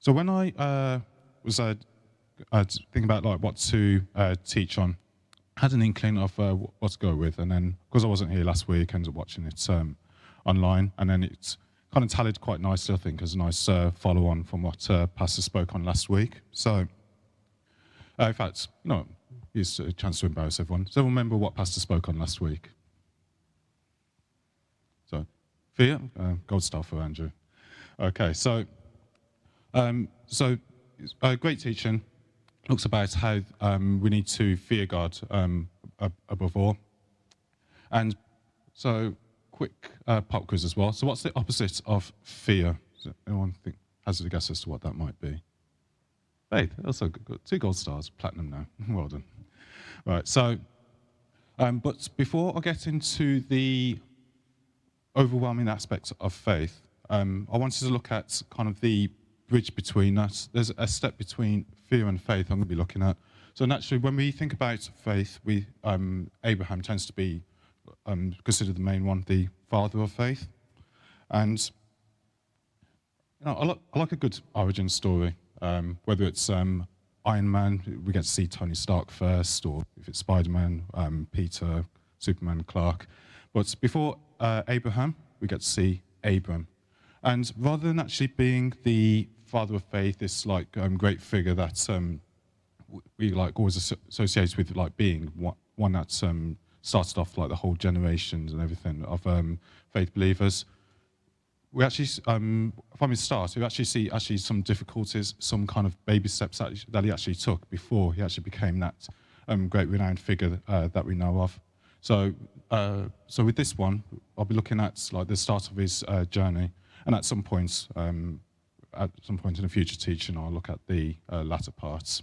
So when I was thinking about like what to teach on, I had an inkling of what to go with, and then because I wasn't here last week, I ended up watching it online, and then it's kind of tallied quite nicely, I think, as a nice follow-on from what Pastor spoke on last week. So, in fact, here's a chance to embarrass everyone. Does everyone remember what Pastor spoke on last week? So, fear, gold star for Andrew. Okay, so great teaching. Looks about how we need to fear God above all. And so, quick pop quiz as well. So what's the opposite of fear? Does anyone hazard a guess as to what that might be? Faith. Also good. 2 gold stars, platinum now. Well done. Right, so, but before I get into the overwhelming aspects of faith, I wanted to look at kind of the bridge between that. There's a step between fear and faith I'm going to be looking at. So naturally, when we think about faith, Abraham tends to be considered the main one, the father of faith. And I like a good origin story, whether it's Iron Man, we get to see Tony Stark first, or if it's Spider-Man, Peter, Superman, Clark. But before Abraham, we get to see Abram. And rather than actually being the father of faith, this like great figure that we like always associate with like being one that started off like the whole generations and everything of faith believers, we actually from his start we actually see some difficulties, some kind of baby steps that he actually took before he actually became that great renowned figure that we know of. So with this one, I'll be looking at like the start of his journey. And at some point in a future teaching, I'll look at the latter parts.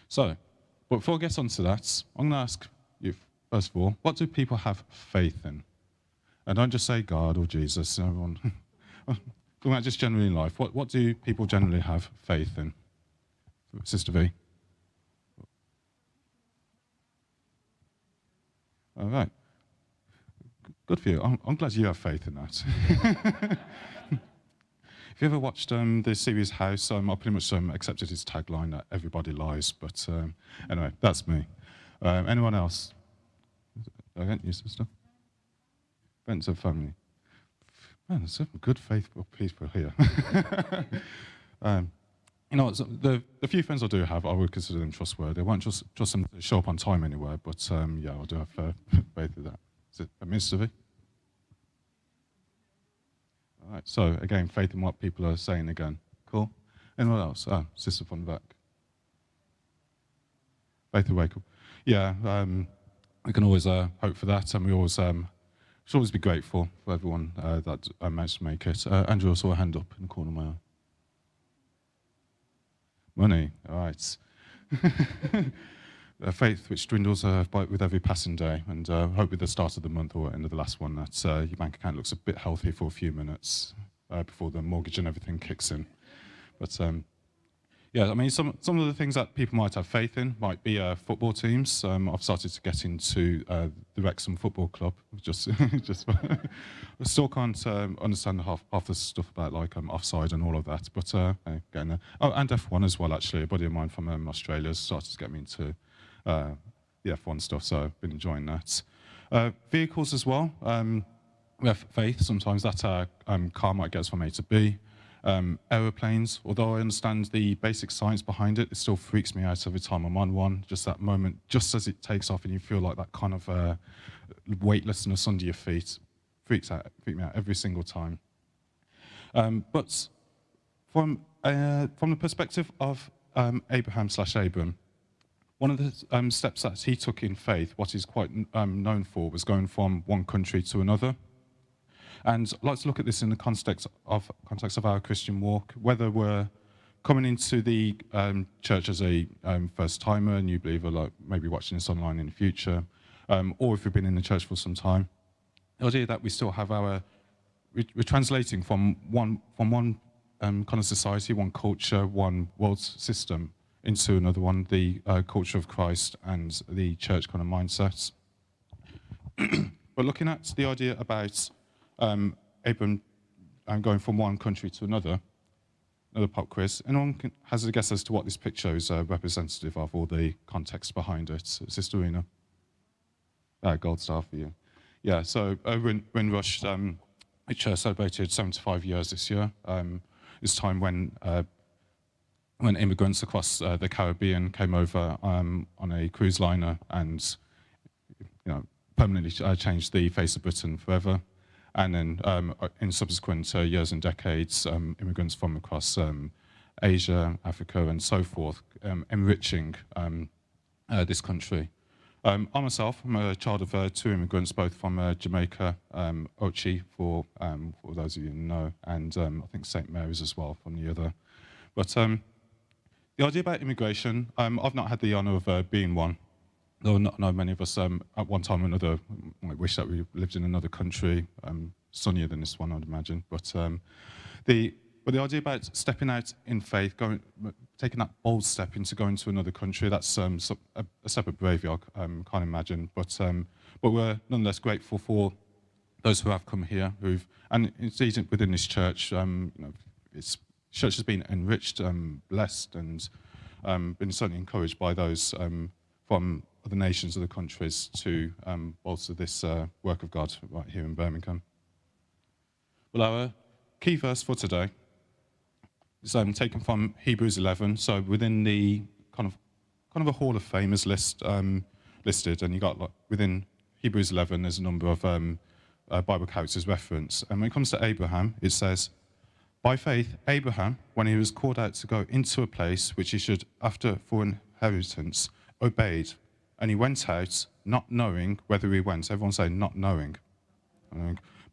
So, but before I get onto that, I'm going to ask you, first of all, what do people have faith in? And don't just say God or Jesus. Everyone, talking about just generally in life. What do people generally have faith in? Sister V. All right. Good for you. I'm glad you have faith in that. If you ever watched the series House, I pretty much accepted his tagline that everybody lies. But anyway, that's me. Anyone else? Okay, you sister? Friends of family. Man, there's some good faithful people here. So the few friends I do have, I would consider them trustworthy. I won't just them to show up on time anywhere, but yeah, I do have faith in that. Is it Mr. V? All right, so again, faith in what people are saying again. Cool. Anyone else? Sister from the back. Faith awake. Yeah, we can always hope for that, and we always should always be grateful for everyone that managed to make it. Andrew, I saw a hand up in the corner of my eye. Money, all right. Faith which dwindles with every passing day, and hope with the start of the month or end of the last one that your bank account looks a bit healthy for a few minutes before the mortgage and everything kicks in. But yeah, I mean, some of the things that people might have faith in might be football teams. I've started to get into the Wrexham Football Club. Just I still can't understand half the stuff about like offside and all of that. But getting there. Oh, and F1 as well. Actually, a buddy of mine from Australia has started to get me into the F1 stuff. So I've been enjoying that. Vehicles as well. We have faith. Sometimes that car might get us from A to B. Aeroplanes, although I understand the basic science behind it, it still freaks me out every time I'm on one. Just that moment, just as it takes off and you feel like that kind of weightlessness under your feet, freak me out every single time. But from the perspective of Abram, one of the steps that he took in faith, what he's quite known for, was going from one country to another. And I'd like to look at this in the context of our Christian walk, whether we're coming into the church as a first-timer, a new believer, like maybe watching this online in the future, or if we've been in the church for some time. The idea that we still have we're translating from one kind of society, one culture, one world system into another one, the culture of Christ and the church kind of mindsets. But looking at the idea about Abram going from one country to another, another pop quiz. Anyone has a guess as to what this picture is representative of, or the context behind it? Sister Rena? Gold star for you. Yeah, so Windrush, which celebrated 75 years this year. It's time when immigrants across the Caribbean came over on a cruise liner and permanently changed the face of Britain forever. And then in subsequent years and decades, immigrants from across Asia, Africa, and so forth, enriching this country. I myself, I'm a child of two immigrants, both from Jamaica, Ochi, for those of you who know, and I think St. Mary's as well from the other. But the idea about immigration, I've not had the honour of being one, though I know many of us at one time or another might wish that we lived in another country, sunnier than this one, I'd imagine. But the idea about stepping out in faith, taking that bold step into going to another country, that's a step of bravery, I can't imagine. But we're nonetheless grateful for those who have come here, and indeed within this church, church has been enriched, blessed, and been certainly encouraged by those from other nations, other countries, to bolster this work of God right here in Birmingham. Well, our key verse for today is taken from Hebrews 11. So within the kind of a Hall of Famers list listed, and you got within Hebrews 11, there's a number of Bible characters referenced. And when it comes to Abraham, it says, "By faith, Abraham, when he was called out to go into a place which he should after for inheritance, obeyed, and he went out not knowing whether he went." Everyone say, not knowing.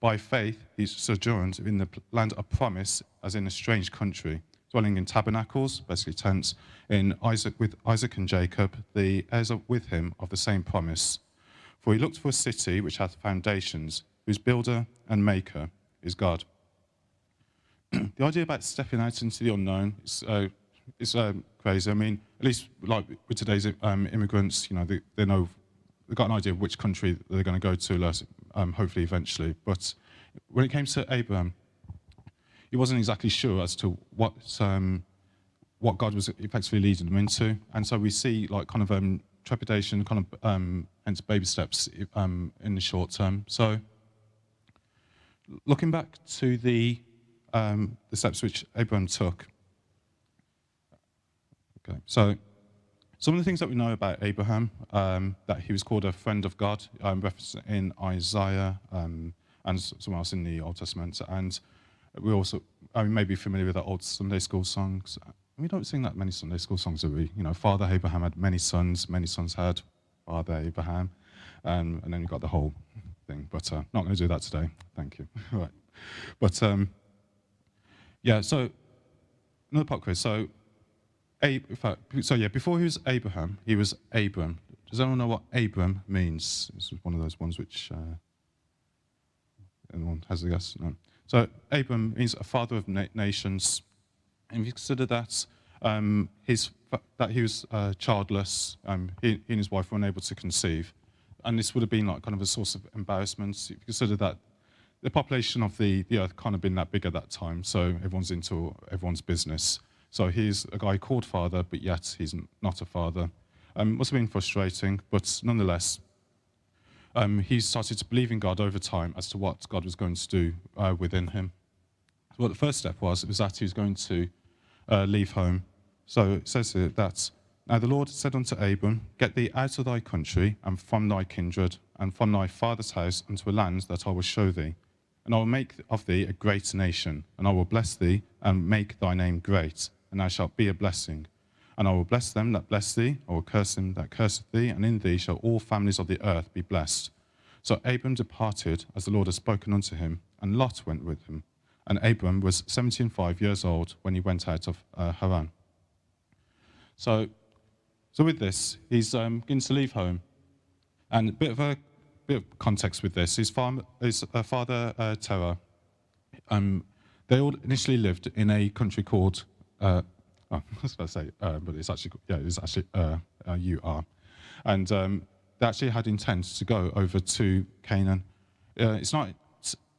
By faith, he sojourned in the land of promise, as in a strange country, dwelling in tabernacles, basically tents, with Isaac and Jacob, the heirs with him of the same promise. For he looked for a city which hath foundations, whose builder and maker is God. The idea about stepping out into the unknown is crazy. I mean, at least like with today's immigrants, they know, they've got an idea of which country they're going to go to, hopefully eventually. But when it came to Abraham, he wasn't exactly sure as to what God was effectively leading him into, and so we see like kind of trepidation, kind of hence baby steps in the short term. So looking back to the steps which Abraham took. Okay, so some of the things that we know about Abraham, that he was called a friend of God, referenced in Isaiah and somewhere else in the Old Testament. And we also, you may be familiar with the old Sunday school songs. We don't sing that many Sunday school songs, do we? Father Abraham had many sons had Father Abraham, and then you've got the whole thing. But not going to do that today. Thank you. Right. But yeah, so another pop quiz. So before he was Abraham, he was Abram. Does anyone know what Abram means? This is one of those ones which anyone has a guess? No. So Abram means a father of nations. And if you consider that that he was childless, he and his wife were unable to conceive, and this would have been like kind of a source of embarrassment. If you consider that the population of the earth kind of been that big at that time, so everyone's into everyone's business. So he's a guy called father, but yet he's not a father. Must have been frustrating, but nonetheless, he started to believe in God over time as to what God was going to do within him. So what the first step was that he was going to leave home. So it says here that, "Now the Lord said unto Abram, Get thee out of thy country, and from thy kindred, and from thy father's house, unto a land that I will show thee. And I will make of thee a great nation, and I will bless thee, and make thy name great, and thou shalt be a blessing. And I will bless them that bless thee, I will curse them that curseth thee, and in thee shall all families of the earth be blessed. So Abram departed, as the Lord had spoken unto him, and Lot went with him. And Abram was 75 years old when he went out of Haran." So with this, he's going to leave home. And a bit of context with this. His father, Terah, they all initially lived in a country called, I was about to say, but it's actually, Ur. And they actually had intent to go over to Canaan. It's not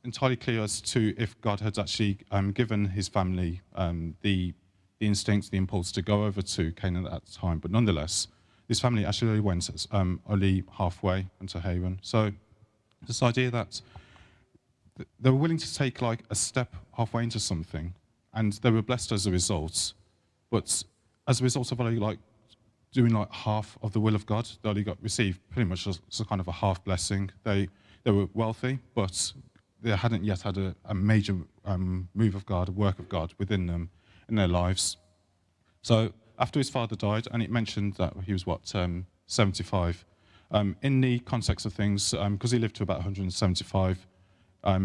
entirely clear as to if God had actually given his family the instinct, the impulse to go over to Canaan at the time. But nonetheless, this family actually went only halfway into Haran. So this idea that they were willing to take like a step halfway into something, and they were blessed as a result. But as a result of only like doing like half of the will of God, they only got received pretty much as a kind of a half blessing. They were wealthy, but they hadn't yet had a major move of God, a work of God within them in their lives. So after his father died, and it mentioned that he was 75. In the context of things, because he lived to about 175,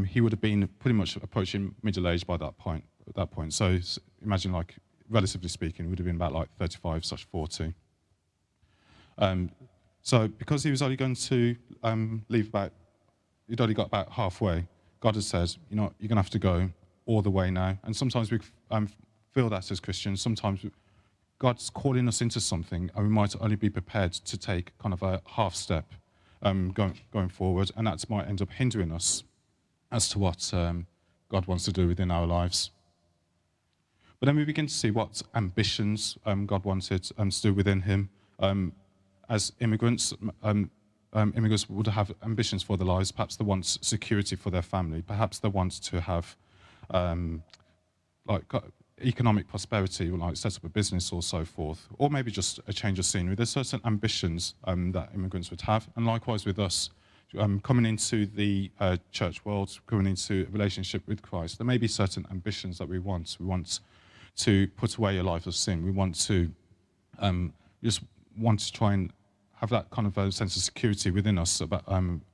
he would have been pretty much approaching middle age by that point. At that point, so imagine, like, relatively speaking, it would have been about like 35/40. So because he was only going to leave about, he'd only got about halfway, God has said, you know, you're going to have to go all the way now. And sometimes we feel that as Christians. Sometimes God's calling us into something, and we might only be prepared to take kind of a half step going forward, and that might end up hindering us as to what God wants to do within our lives. But then we begin to see what ambitions God wanted to do within him. As immigrants, immigrants would have ambitions for their lives. Perhaps they want security for their family. Perhaps they want to have like economic prosperity, like set up a business or so forth, or maybe just a change of scenery. There's certain ambitions that immigrants would have, and likewise with us, coming into the church world, coming into a relationship with Christ, there may be certain ambitions that we want. We want to put away a life of sin. We want to just want to try and have that kind of a sense of security within us about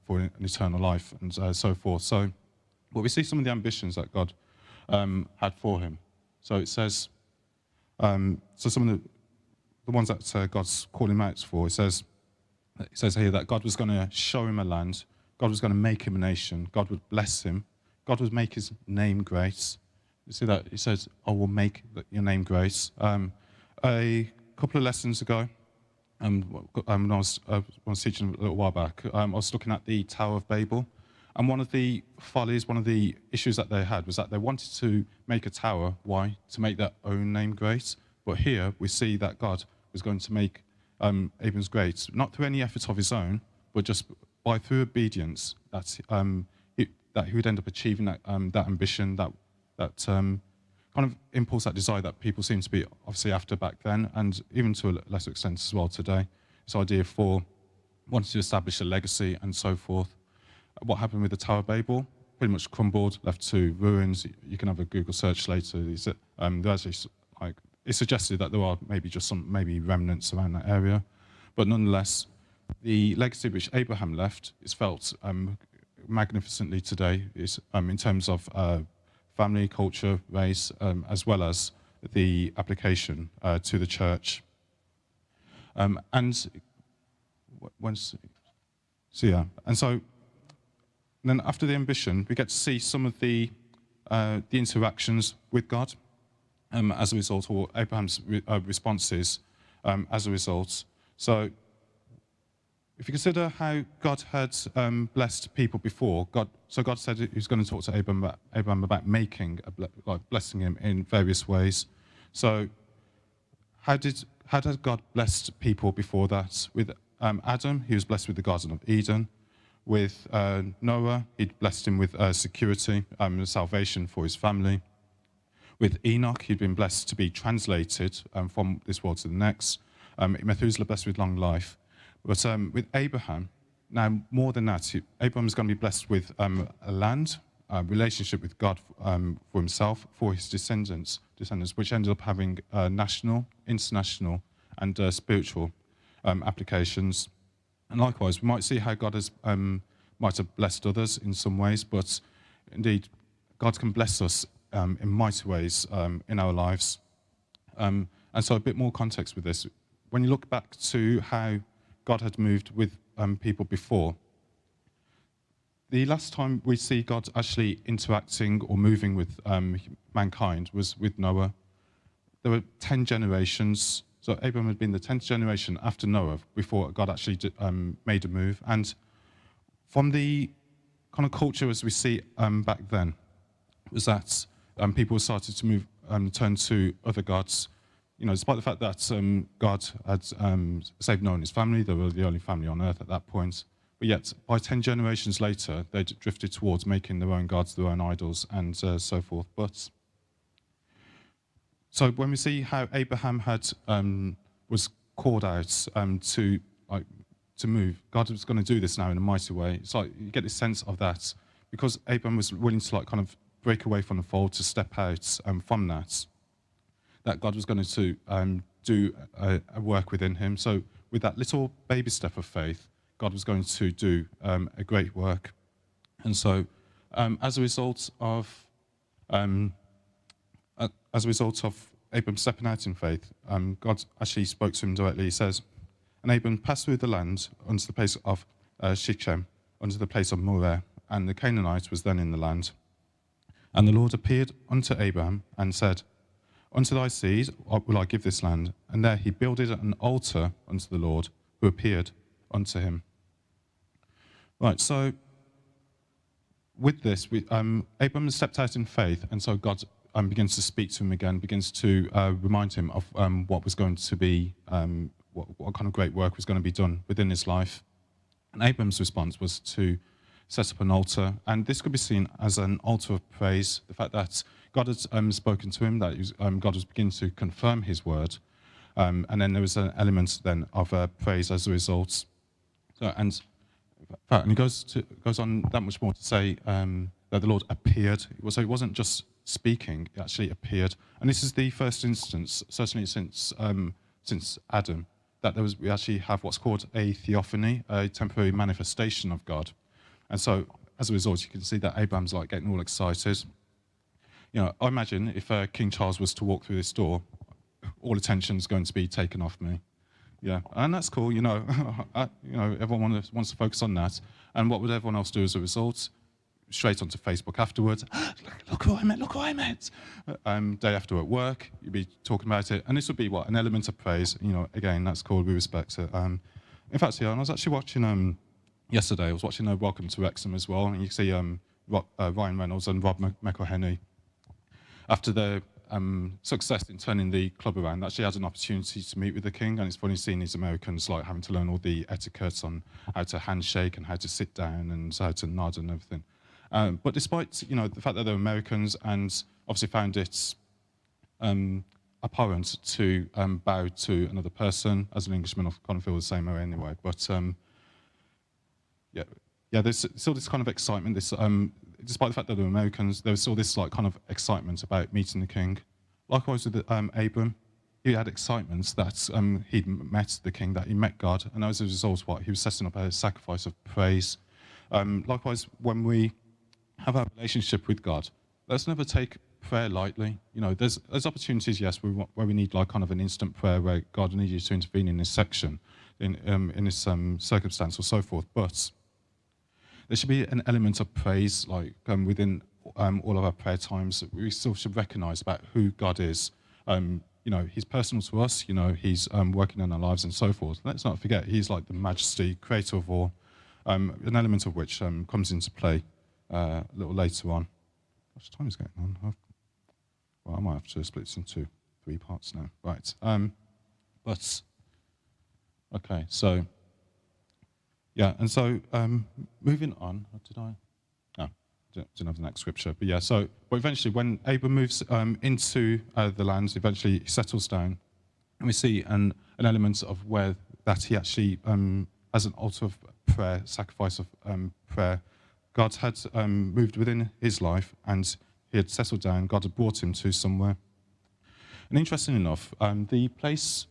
for an eternal life and so forth. So, but we see some of the ambitions that God had for him. So it says, so some of the ones that God's calling him out for, it says here that God was going to show him a land, God was going to make him a nation, God would bless him, God would make his name great. You see that? He says, I will make your name great. A couple of lessons ago, when I was teaching a little while back, I was looking at the Tower of Babel. And one of the follies, one of the issues that they had was that they wanted to make a tower. Why? To make their own name great. But here we see that God was going to make Abram's great, not through any effort of his own, but just by through obedience, that he would end up achieving that ambition, that kind of impulse, that desire that people seem to be obviously after back then, and even to a lesser extent as well today. This idea for wanting to establish a legacy and so forth. What happened with the Tower of Babel? Pretty much crumbled, left to ruins. You can have a Google search later. It's suggested that there are maybe just some remnants around that area, but nonetheless, the legacy which Abraham left is felt magnificently today. Is in terms of family, culture, race, as well as the application to the church. And then after the ambition, we get to see some of the interactions with God as a result, or Abraham's responses as a result. So if you consider how God had blessed people before, God said he was going to talk to Abraham about making, blessing him in various ways. So how did God bless people before that? With Adam, he was blessed with the Garden of Eden. With Noah, he'd blessed him with security, salvation for his family. With Enoch, he'd been blessed to be translated from this world to the next. Methuselah blessed with long life. But with Abraham, now more than that, Abraham is going to be blessed with a land, a relationship with God for himself, for his descendants, which ended up having national, international, and spiritual applications. And likewise, we might see how God might have blessed others in some ways, but indeed, God can bless us in mighty ways in our lives. And so a bit more context with this. When you look back to how God had moved with people before, the last time we see God actually interacting or moving with mankind was with Noah. There were 10 generations. So Abraham had been the 10th generation after Noah before God actually made a move. And from the kind of culture as we see back then was that people started to move, turn to other gods. Despite the fact that God had saved Noah and his family, they were the only family on earth at that point. But yet, by 10 generations later, they drifted towards making their own gods, their own idols, and so forth. So when we see how Abraham was called out to move, God was going to do this now in a mighty way. It's like you get this sense of that because Abraham was willing to kind of break away from the fold, to step out from that God was going to do a work within him. So with that little baby step of faith, God was going to do a great work. And so as a result of Abram stepping out in faith, God actually spoke to him directly. He says, "And Abram passed through the land unto the place of Shechem, unto the place of Moreh, and the Canaanite was then in the land. And the Lord appeared unto Abraham and said, Unto thy seed will I give this land. And there he builded an altar unto the Lord, who appeared unto him." Right, so with this, Abraham stepped out in faith, and so God begins to speak to him again, begins to remind him of what was going to be, what kind of great work was going to be done within his life. And Abraham's response was to set up an altar, and this could be seen as an altar of praise. The fact that God had spoken to him, that God was beginning to confirm his word, and then there was an element then of praise as a result. So, and he goes on that much more to say that the Lord appeared. So it wasn't just speaking; it actually appeared. And this is the first instance, certainly since Adam, that we actually have what's called a theophany, a temporary manifestation of God. And so, as a result, you can see that Abraham's like getting all excited. I imagine if King Charles was to walk through this door, all attention's going to be taken off me. Yeah, and that's cool. Everyone wants to focus on that. And what would everyone else do as a result? Straight onto Facebook afterwards. Look who I met. Look who I met. Day after at work, you'd be talking about it, and this would be an element of praise. Again, that's cool. We respect it. In fact, I was actually watching. Yesterday, I was watching Welcome to Wrexham as well, and you see Ryan Reynolds and Rob McElhenney. After their success in turning the club around, they actually had an opportunity to meet with the king, and it's funny seeing these Americans like having to learn all the etiquette on how to handshake and how to sit down and how to nod and everything. But despite the fact that they're Americans and obviously found it abhorrent to bow to another person, as an Englishman, I kind of feel the same way anyway. But yeah, there's still this kind of excitement. Despite the fact that they're Americans, there was still this kind of excitement about meeting the king. Likewise with Abram, he had excitement that he'd met the king, that he met God, and as a result, he was setting up a sacrifice of praise. Likewise, when we have our relationship with God, let's never take prayer lightly. There's opportunities, yes, where we need kind of an instant prayer where God needs you to intervene in this section, in this circumstance or so forth, but there should be an element of praise, within all of our prayer times. We still should recognise about who God is. He's personal to us. He's working in our lives and so forth. Let's not forget, he's like the majesty, creator of all. An element of which comes into play a little later on. Gosh, time is getting on. I might have to split this into 3 parts now. Right. Okay, so. Yeah, and so moving on, did I? No, didn't have the next scripture. But yeah, but eventually when Abram moves into the land, eventually he settles down, and we see an element of where that he actually, as an altar of prayer, sacrifice of prayer, God had moved within his life, and he had settled down. God had brought him to somewhere. And interesting enough, the place,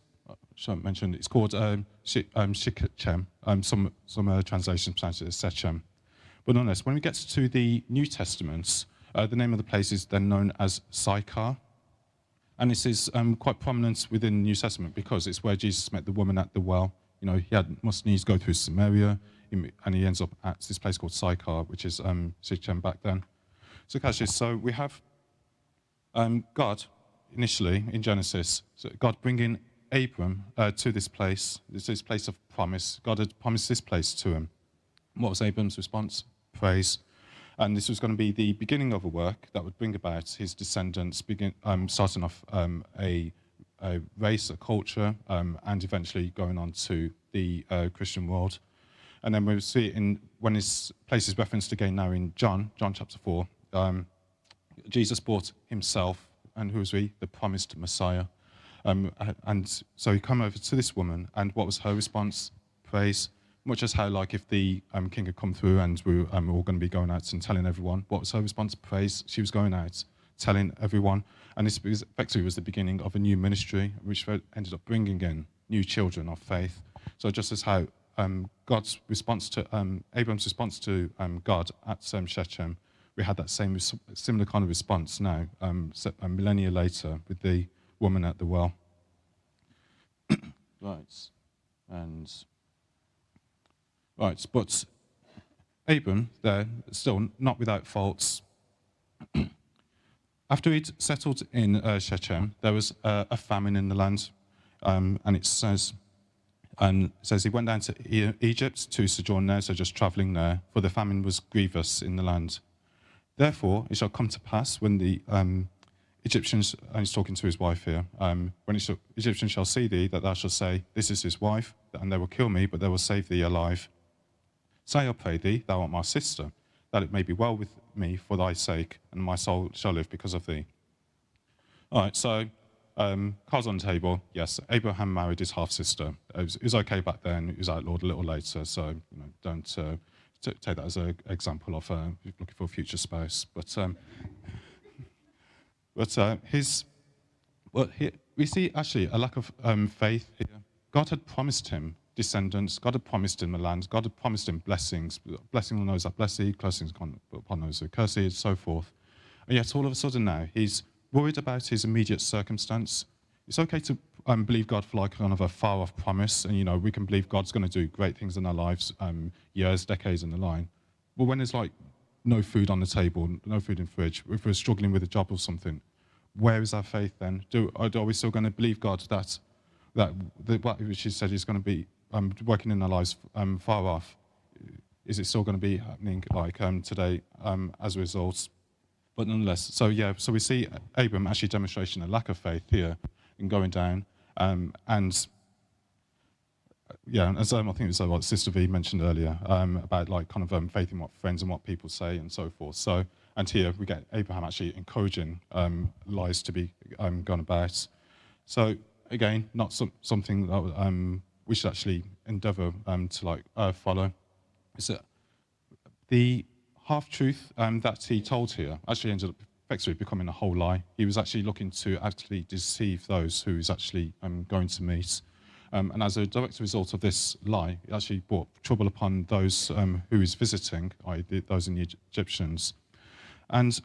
Shaun mentioned, it's called Shechem. Some translations pronounce it as Sechem. But nonetheless, when we get to the New Testament, the name of the place is then known as Sychar. And this is quite prominent within the New Testament because it's where Jesus met the woman at the well. He must needs go through Samaria, and he ends up at this place called Sychar, which is Shechem back then. So we have God, initially, in Genesis, God bringing Abram to this place of promise. God had promised this place to him. What was Abram's response? Praise. And this was going to be the beginning of a work that would bring about his descendants, starting off a race, a culture, and eventually going on to the Christian world. And then we'll see it when his place is referenced again now in John chapter 4. Jesus brought himself, and who was he? The promised Messiah. And so he came over to this woman, and what was her response? Praise. Much as how, like, if the king had come through and we were all going to be going out and telling everyone, what was her response? Praise. She was going out, telling everyone. And this effectively was the beginning of a new ministry, which ended up bringing in new children of faith. So just as how God's response to, Abraham's response to God at Shechem, we had that similar kind of response now, a millennia later, with the woman at the well. Right, but Abram, there, still not without faults. After he'd settled in Shechem, there was a famine in the land, and it says he went down to Egypt to sojourn there, so just travelling there, for the famine was grievous in the land. Therefore, it shall come to pass when the Egyptians, and he's talking to his wife here, when Egyptians shall see thee, that thou shalt say, this is his wife, and they will kill me, but they will save thee alive. Say, I pray thee, thou art my sister, that it may be well with me for thy sake, and my soul shall live because of thee. All right, so cards on the table. Yes, Abraham married his half-sister. It was okay back then. It was outlawed a little later, so don't take that as an example of looking for a future spouse. We see actually a lack of faith here. God had promised him descendants. God had promised him the land. God had promised him blessings. Blessing on those that bless thee, cursings upon those who curse thee, and so forth. And yet all of a sudden now, he's worried about his immediate circumstance. It's okay to believe God for like kind of a far-off promise, and we can believe God's going to do great things in our lives, years, decades in the line. But when there's like no food on the table, no food in the fridge, if we're struggling with a job or something, where is our faith then? Are we still going to believe God that which he said is going to be working in our lives far off? Is it still going to be happening like today as a result? But nonetheless, so we see Abram actually demonstrating a lack of faith here in going down, and as I think it was what Sister V mentioned earlier about like kind of faith in what friends and what people say and so forth. So, and here we get Abraham actually encouraging lies to be gone about. So again, not something that we should actually endeavour to follow. Is that the half-truth that he told here actually ended up effectively becoming a whole lie. He was actually looking to actually deceive those who he's actually going to meet. And as a direct result of this lie, it actually brought trouble upon those who he's visiting, i.e. those in the Egyptians. And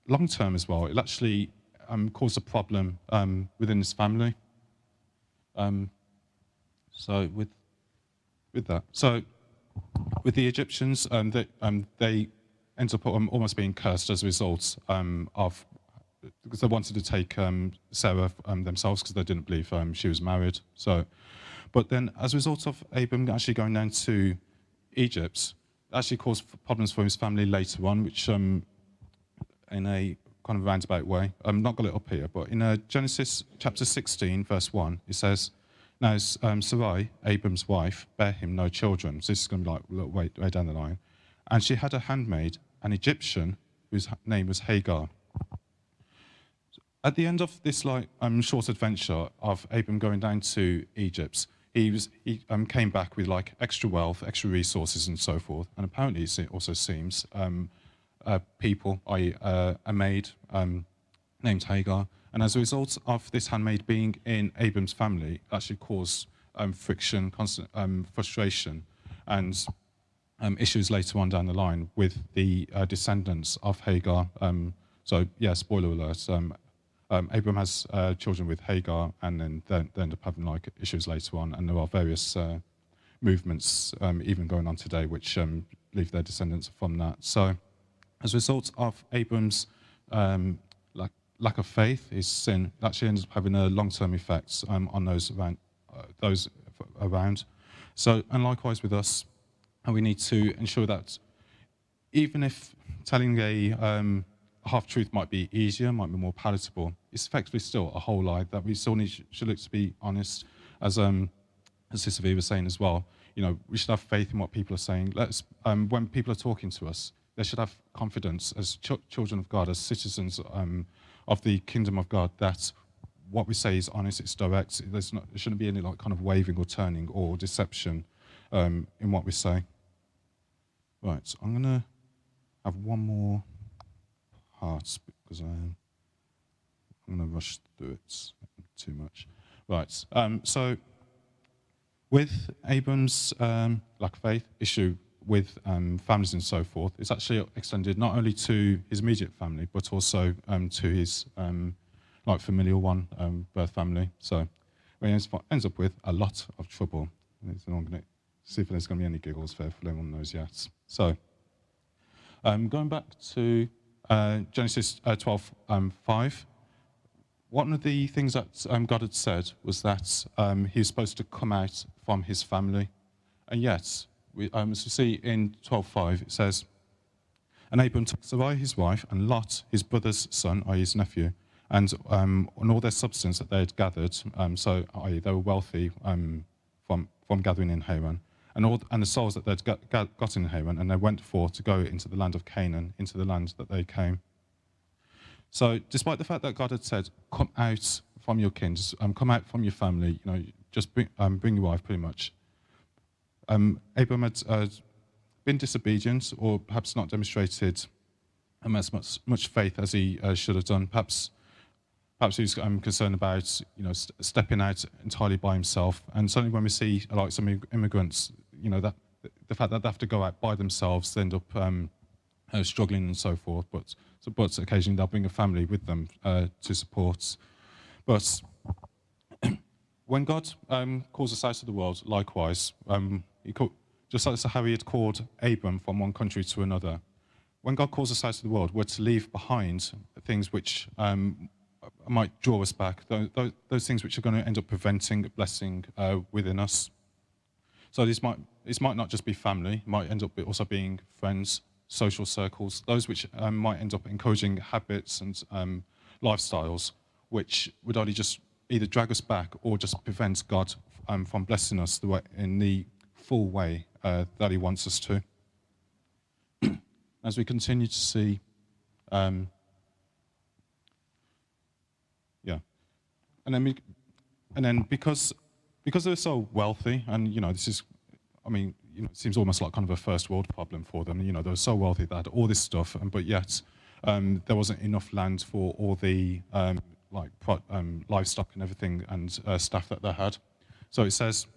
long term as well, it actually caused a problem within his family. So with that, so with the Egyptians, they ended up almost being cursed as a result of, because they wanted to take Sarah themselves because they didn't believe she was married. So, but then as a result of Abram actually going down to Egypt, it actually caused problems for his family later on, which in a kind of roundabout way, I've not got it up here, but in Genesis chapter 16, verse 1, it says, now Sarai, Abram's wife, bare him no children. So this is going to be like a little way down the line. And she had a handmaid, an Egyptian, whose name was Hagar. At the end of this short adventure of Abram going down to Egypt, he came back with like extra wealth, extra resources, and so forth. And apparently, it also seems people, i.e., a maid named Hagar. And as a result of this handmaid being in Abram's family, it actually caused friction, constant frustration, and issues later on down the line with the descendants of Hagar. So, yeah, spoiler alert. Abram has children with Hagar, and then they end up having like issues later on. And there are various movements even going on today which leave their descendants from that. So, as a result of Abram's lack of faith, his sin actually ends up having a long-term effects on those around. So, and likewise with us, we need to ensure that even if telling a half-truth might be easier, might be more palatable, it's effectively still a whole lie that we still should look to be honest, as Sister V was saying as well. We should have faith in what people are saying. When people are talking to us, they should have confidence as children of God, as citizens of the kingdom of God, that what we say is honest, it's direct. There shouldn't be any like kind of waving or turning or deception in what we say. Right, so I'm going to have one more part because I'm going to rush through it too much. Right, so with Abram's lack of faith issue with families and so forth, it's actually extended not only to his immediate family, but also to his familial one, birth family. So he ends up with a lot of trouble. I'm going to see if there's going to be any giggles there for anyone knows yet. So going back to Genesis 12:5. One of the things that God had said was that he was supposed to come out from his family. And yet, as we see in 12:5, it says, "And Abram took Sarai his wife, and Lot, his brother's son, i.e. his nephew, and all their substance that they had gathered, so i.e. they were wealthy from gathering in Haran, and the souls that they'd got in Haran, and they went forth to go into the land of Canaan, into the land that they came." So, despite the fact that God had said, "Come out from your kin, come out from your family, just bring your wife," pretty much, Abram had been disobedient, or perhaps not demonstrated as much faith as he should have done. Perhaps he was concerned about stepping out entirely by himself. And certainly when we see like some immigrants, that the fact that they have to go out by themselves, they end up struggling and so forth. But occasionally they'll bring a family with them to support. But when God calls us out of the world, likewise, just like how he had called Abram from one country to another, when God calls us out of the world, we're to leave behind things which might draw us back, those things which are going to end up preventing blessing within us. So this might not just be family, it might end up also being friends, social circles, those which might end up encouraging habits and lifestyles which would either drag us back or just prevent God from blessing us in the full way that he wants us to. As we continue to see, and then because they're so wealthy, and this is, it seems almost like kind of a first world problem for them. They were so wealthy they had all this stuff, but yet there wasn't enough land for all the livestock and everything and staff that they had. So it says,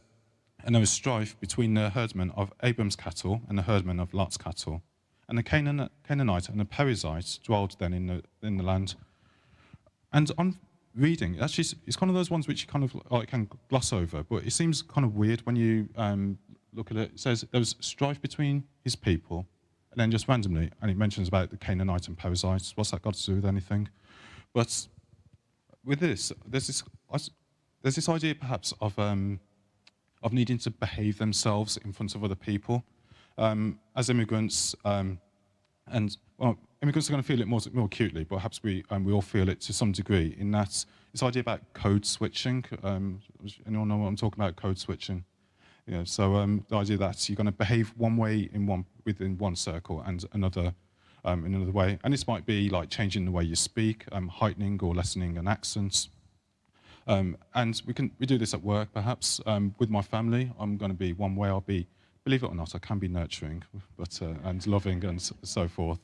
"And there was strife between the herdmen of Abram's cattle and the herdmen of Lot's cattle. And the Canaanite and the Perizzite dwelled then in the land." And on reading, actually, it's kind of those ones which you kind of can gloss over, but it seems kind of weird when you look at it. It says there was strife between his people, and then just randomly, and it mentions about the Canaanite and Perizzite. What's that got to do with anything? But with this, there's this idea perhaps of needing to behave themselves in front of other people. As immigrants, immigrants are going to feel it more acutely, but perhaps we all feel it to some degree, in that this idea about code switching. Anyone know what I'm talking about, code switching? So the idea that you're going to behave one way within one circle and another in another way. And this might be like changing the way you speak, heightening or lessening an accent. And we do this at work, perhaps. With my family, I'm going to be one way. I'll be, believe it or not, I can be nurturing, and loving and so forth.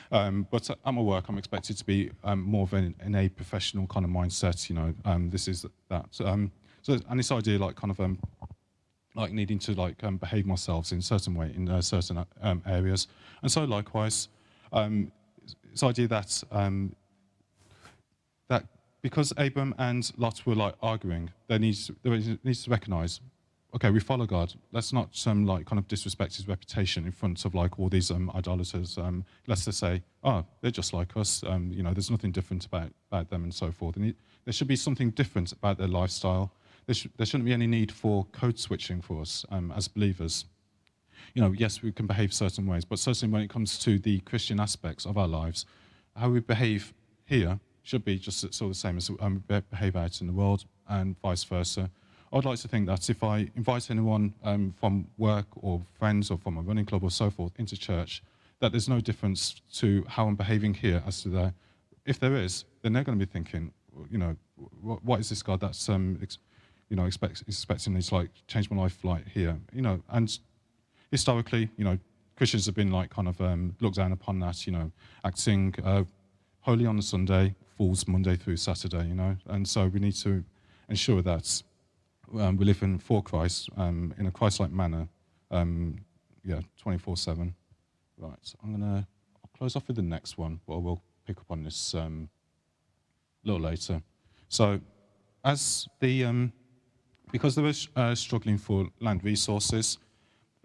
But at my work, I'm expected to be more of in a professional kind of mindset. This is that. And this idea, like kind of like needing to behave myself in a certain way in certain areas. And so likewise, this idea that that because Abram and Lot were arguing, there needs to recognise, okay, we follow God. Let's not kind of disrespect his reputation in front of all these idolaters. Let's just say, oh, they're just like us. There's nothing different about them and so forth. And there should be something different about their lifestyle. There shouldn't be any need for code switching for us as believers. Yes, we can behave certain ways, but certainly when it comes to the Christian aspects of our lives, how we behave here should be just sort of the same as we behave out in the world, and vice versa. I'd like to think that if I invite anyone from work or friends or from a running club or so forth into church, that there's no difference to how I'm behaving here as to there. If there is, then they're going to be thinking, what is this God that's expecting me to like change my life like here, and historically, Christians have been like kind of looked down upon that, acting holy on a Sunday, falls Monday through Saturday, and so we need to ensure that we live in for Christ in a Christ-like manner, 24/7. Right, I'll close off with the next one, but I will pick up on this a little later. So, because they were struggling for land resources,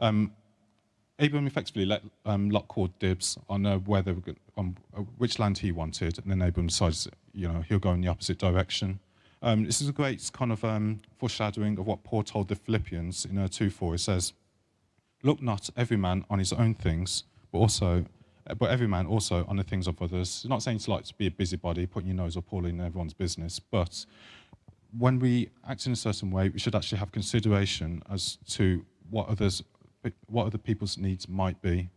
Abram effectively let Lot call dibs on where they were on which land he wanted, and then Abram decides, he'll go in the opposite direction. This is a great kind of foreshadowing of what Paul told the Philippians in 2:4. It says, "Look not every man on his own things, but every man also on the things of others." It's not saying to be a busybody, putting your nose up all in everyone's business, but when we act in a certain way, we should actually have consideration as to what other people's needs might be.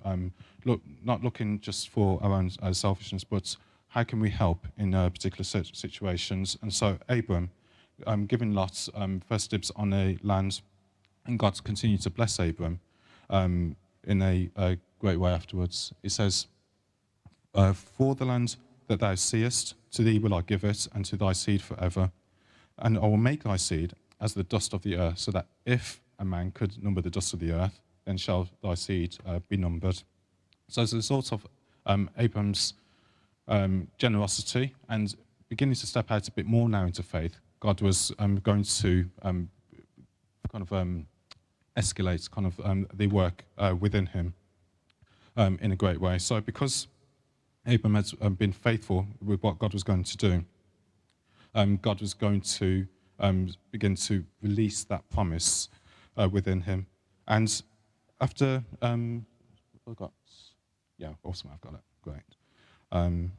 Not looking just for our own selfishness, but how can we help in particular situations? And so Abram, giving Lot first dibs on a land, and God continued to bless Abram in a great way afterwards. It says, "For the land that thou seest, to thee will I give it, and to thy seed forever. And I will make thy seed as the dust of the earth, so that if a man could number the dust of the earth, then shall thy seed be numbered." So as a result of Abram's generosity and beginning to step out a bit more now into faith, God was going to escalate the work within him in a great way. So because Abram has been faithful with what God was going to do, God was going to begin to release that promise within him. And after, awesome, I've got it, great. I haven't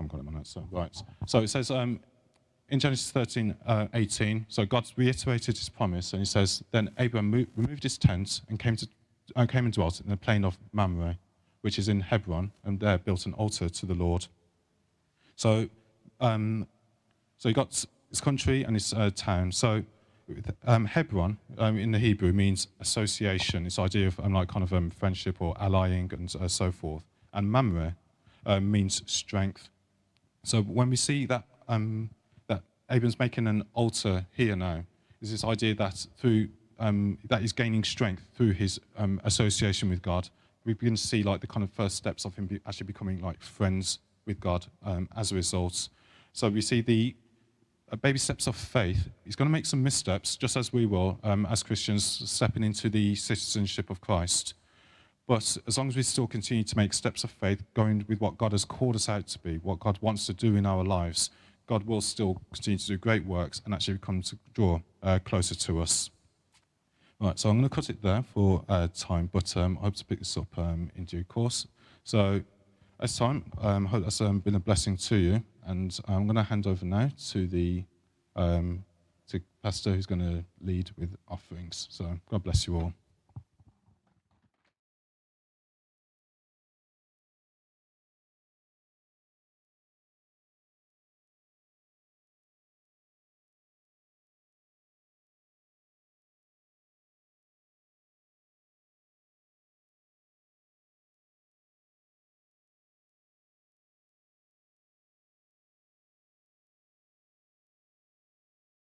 got it in my notes, so right. So it says in Genesis 13:18, so God reiterated his promise, and he says, "Then Abram removed his tent and came and dwelt in the plain of Mamre, which is in Hebron, and there built an altar to the Lord." So he got his country and his town. So Hebron in the Hebrew means association. It's the idea of friendship or allying and so forth. And Mamre means strength. So when we see that that Abram's making an altar here now, is this idea that through that he's gaining strength through his association with God. We begin to see the kind of first steps of him actually becoming friends with God as a result. So we see the baby steps of faith. He's going to make some missteps, just as we will as Christians stepping into the citizenship of Christ. But as long as we still continue to make steps of faith, going with what God has called us out to be, what God wants to do in our lives, God will still continue to do great works and actually come to draw closer to us. Right, so I'm going to cut it there for time, but I hope to pick this up in due course. So as time, I hope that's been a blessing to you, and I'm going to hand over now to the to Pastor, who's going to lead with offerings. So God bless you all.